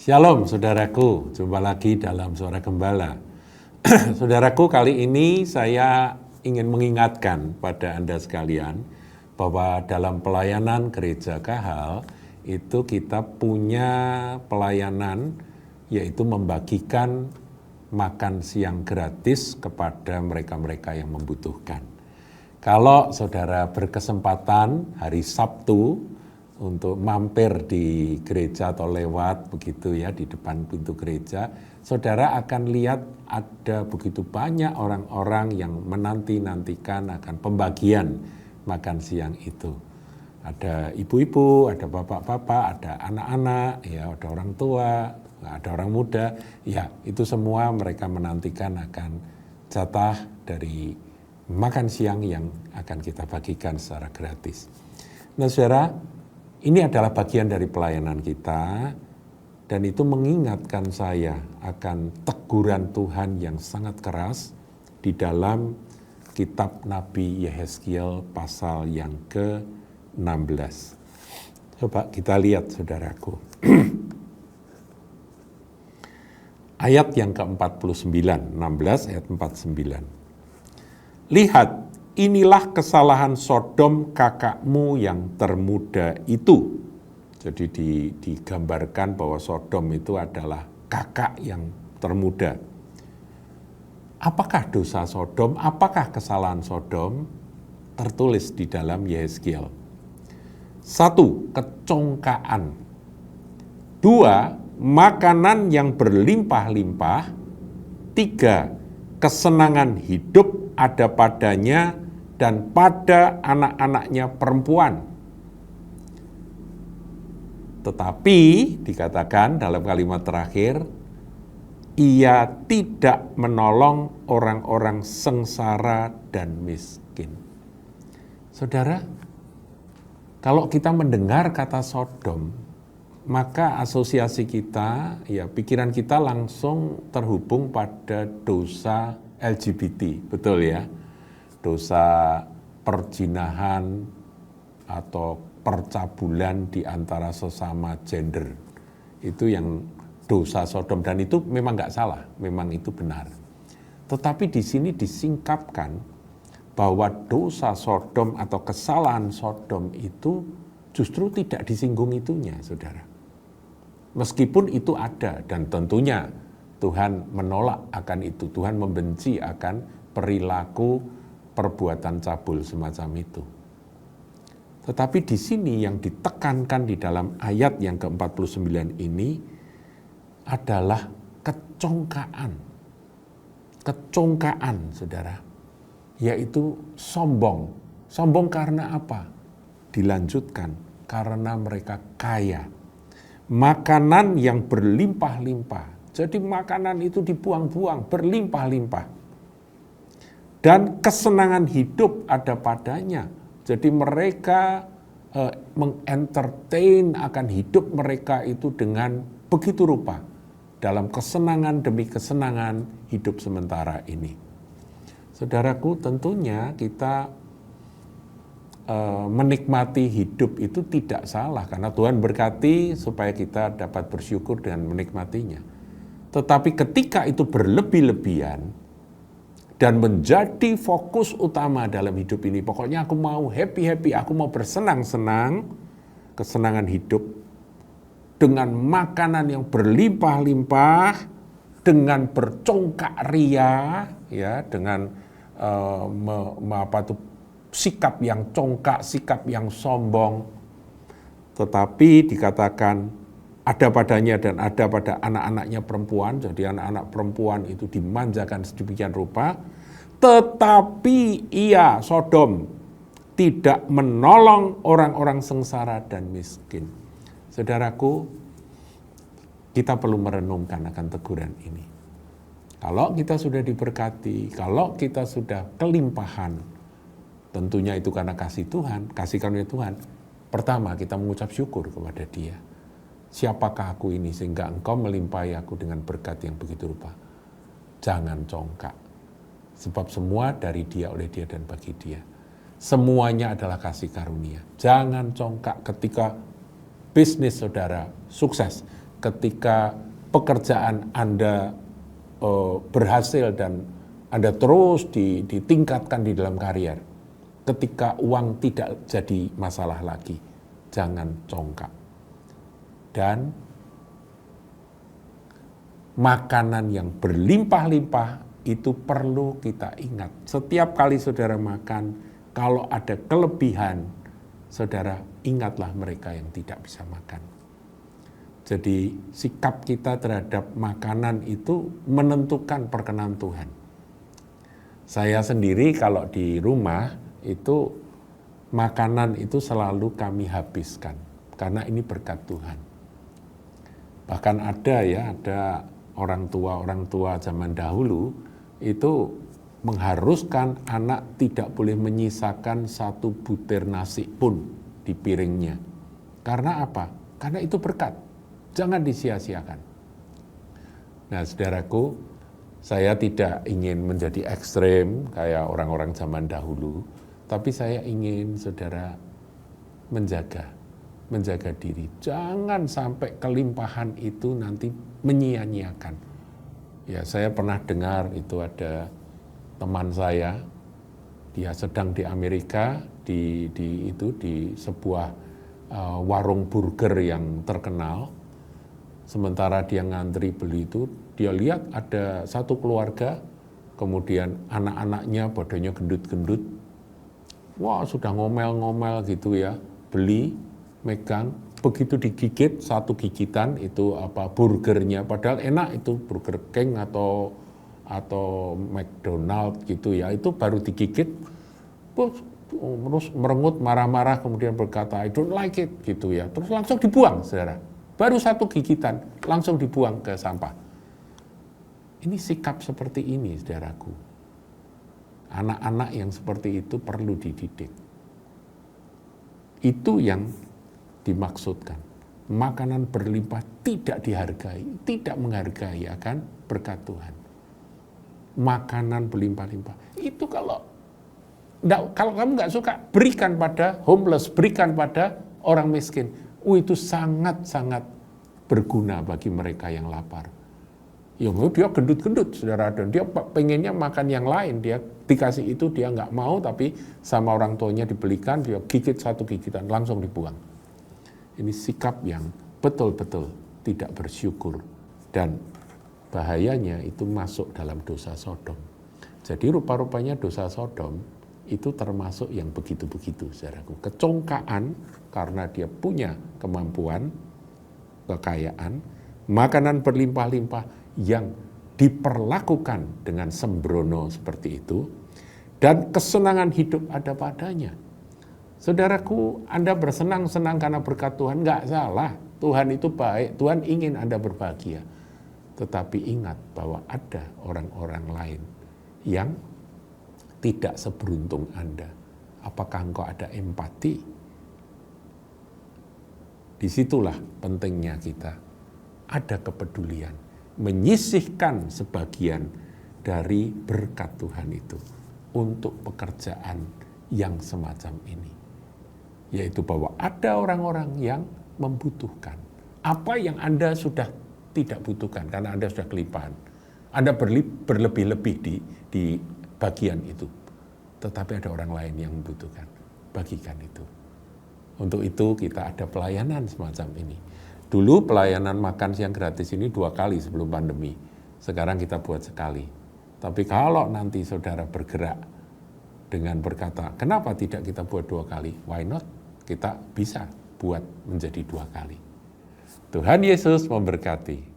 Shalom saudaraku, jumpa lagi dalam Suara Gembala. Saudaraku, kali ini saya ingin mengingatkan pada Anda sekalian bahwa dalam pelayanan gereja Kahal itu kita punya pelayanan yaitu membagikan makan siang gratis kepada mereka-mereka yang membutuhkan. Kalau saudara berkesempatan hari Sabtu untuk mampir di gereja atau lewat begitu ya di depan pintu gereja, saudara akan lihat ada begitu banyak orang-orang yang menanti-nantikan akan pembagian makan siang itu. Ada ibu-ibu, ada bapak-bapak, ada anak-anak, ya ada orang tua, ada orang muda, ya itu semua mereka menantikan akan jatah dari makan siang yang akan kita bagikan secara gratis. Nah saudara, ini adalah bagian dari pelayanan kita dan itu mengingatkan saya akan teguran Tuhan yang sangat keras di dalam kitab Nabi Yehezkiel pasal yang ke-16. Coba kita lihat saudaraku. Ayat yang ke-49, 16 ayat 49. Lihat, inilah kesalahan Sodom kakakmu yang termuda itu. Jadi digambarkan bahwa Sodom itu adalah kakak yang termuda. Apakah dosa Sodom? Apakah kesalahan Sodom? Tertulis di dalam Yehezkiel. 1. Kecongkaan. 2. Makanan yang berlimpah-limpah. 3. Kesenangan hidup ada padanya dan pada anak-anaknya perempuan. Tetapi dikatakan dalam kalimat terakhir, ia tidak menolong orang-orang sengsara dan miskin. Saudara, kalau kita mendengar kata Sodom, maka asosiasi kita, ya pikiran kita langsung terhubung pada dosa LGBT, betul ya? Dosa perzinahan atau percabulan di antara sesama gender. Itu yang dosa Sodom dan itu memang nggak salah, memang itu benar. Tetapi di sini disingkapkan bahwa dosa Sodom atau kesalahan Sodom itu justru tidak disinggung itunya, saudara. Meskipun itu ada dan tentunya Tuhan menolak akan itu, Tuhan membenci akan perilaku perbuatan cabul semacam itu. Tetapi di sini yang ditekankan di dalam ayat yang ke-49 ini adalah kecongkaan. Kecongkaan, saudara. Yaitu sombong. Sombong karena apa? Dilanjutkan, karena mereka kaya. Makanan yang berlimpah-limpah. Jadi makanan itu dibuang-buang, berlimpah-limpah. Dan kesenangan hidup ada padanya. Jadi mereka mengentertain akan hidup mereka itu dengan begitu rupa. Dalam kesenangan demi kesenangan hidup sementara ini. Saudaraku, tentunya kita menikmati hidup itu tidak salah karena Tuhan berkati supaya kita dapat bersyukur dan menikmatinya. Tetapi ketika itu berlebih-lebihan dan menjadi fokus utama dalam hidup ini, pokoknya aku mau happy-happy, aku mau bersenang-senang, kesenangan hidup dengan makanan yang berlimpah-limpah, dengan bercongkak ria, ya, dengan sikap yang congkak, sikap yang sombong, tetapi dikatakan ada padanya dan ada pada anak-anaknya perempuan, jadi anak-anak perempuan itu dimanjakan sedemikian rupa, tetapi ia, Sodom, tidak menolong orang-orang sengsara dan miskin. Saudaraku, kita perlu merenungkan akan teguran ini. Kalau kita sudah diberkati, kalau kita sudah kelimpahan, tentunya itu karena kasih Tuhan, kasih karunia Tuhan. Pertama, kita mengucap syukur kepada Dia. Siapakah aku ini sehingga Engkau melimpahi aku dengan berkat yang begitu rupa? Jangan congkak. Sebab semua dari Dia, oleh Dia, dan bagi Dia. Semuanya adalah kasih karunia. Jangan congkak ketika bisnis saudara sukses. ketika pekerjaan Anda berhasil dan Anda terus ditingkatkan di dalam karier, ketika uang tidak jadi masalah lagi, jangan congkak. Dan makanan yang berlimpah-limpah itu perlu kita ingat. Setiap kali saudara makan, kalau ada kelebihan, saudara ingatlah mereka yang tidak bisa makan. Jadi sikap kita terhadap makanan itu menentukan perkenan Tuhan. Saya sendiri kalau di rumah itu makanan itu selalu kami habiskan karena ini berkat Tuhan. Bahkan ada orang tua zaman dahulu itu mengharuskan anak tidak boleh menyisakan satu butir nasi pun di piringnya. Karena apa? Karena itu berkat. Jangan disia-siakan. Nah, saudaraku, saya tidak ingin menjadi ekstrem kayak orang-orang zaman dahulu, tapi saya ingin saudara menjaga diri. Jangan sampai kelimpahan itu nanti menyia-nyiakan. Ya, saya pernah dengar itu ada teman saya, dia sedang di Amerika di sebuah warung burger yang terkenal. Sementara dia ngantri beli itu, dia lihat ada satu keluarga, kemudian anak-anaknya badannya gendut-gendut. Wah, sudah ngomel-ngomel gitu ya, beli, megang, begitu digigit satu gigitan itu burgernya, padahal enak itu Burger King atau McDonald gitu ya, itu baru digigit, terus merengut, marah-marah, kemudian berkata, I don't like it gitu ya, terus langsung dibuang, saudara. Baru satu gigitan, langsung dibuang ke sampah. Ini sikap seperti ini, saudaraku. Anak-anak yang seperti itu perlu dididik. Itu yang dimaksudkan. Makanan berlimpah tidak dihargai, tidak menghargai akan berkat Tuhan. Makanan berlimpah-limpah. Itu kalau kamu nggak suka, berikan pada homeless, berikan pada orang miskin. Itu sangat-sangat berguna bagi mereka yang lapar. Ya, dia gendut-gendut, saudara, dan dia pengennya makan yang lain, dia dikasih itu dia nggak mau, tapi sama orang tuanya dibelikan, dia gigit satu gigitan, langsung dibuang. Ini sikap yang betul-betul tidak bersyukur, dan bahayanya itu masuk dalam dosa Sodom. Jadi rupa-rupanya dosa Sodom itu termasuk yang begitu-begitu, saudaraku. Kecongkaan karena dia punya kemampuan, kekayaan, makanan berlimpah-limpah yang diperlakukan dengan sembrono seperti itu, dan kesenangan hidup ada padanya. Saudaraku, Anda bersenang-senang karena berkat Tuhan, nggak salah. Tuhan itu baik, Tuhan ingin Anda berbahagia. Tetapi ingat bahwa ada orang-orang lain yang tidak seberuntung Anda. Apakah engkau ada empati? Disitulah pentingnya kita ada kepedulian, menyisihkan sebagian dari berkat Tuhan itu untuk pekerjaan yang semacam ini. Yaitu bahwa ada orang-orang yang membutuhkan apa yang Anda sudah tidak butuhkan karena Anda sudah kelimpahan. Anda berlebih-lebih di bagian itu. Tetapi ada orang lain yang membutuhkan. Bagikan itu. Untuk itu kita ada pelayanan semacam ini. Dulu pelayanan makan siang gratis ini 2 kali sebelum pandemi. Sekarang kita buat sekali. Tapi kalau nanti saudara bergerak dengan berkata, kenapa tidak kita buat 2 kali? Why not? Kita bisa buat menjadi 2 kali. Tuhan Yesus memberkati.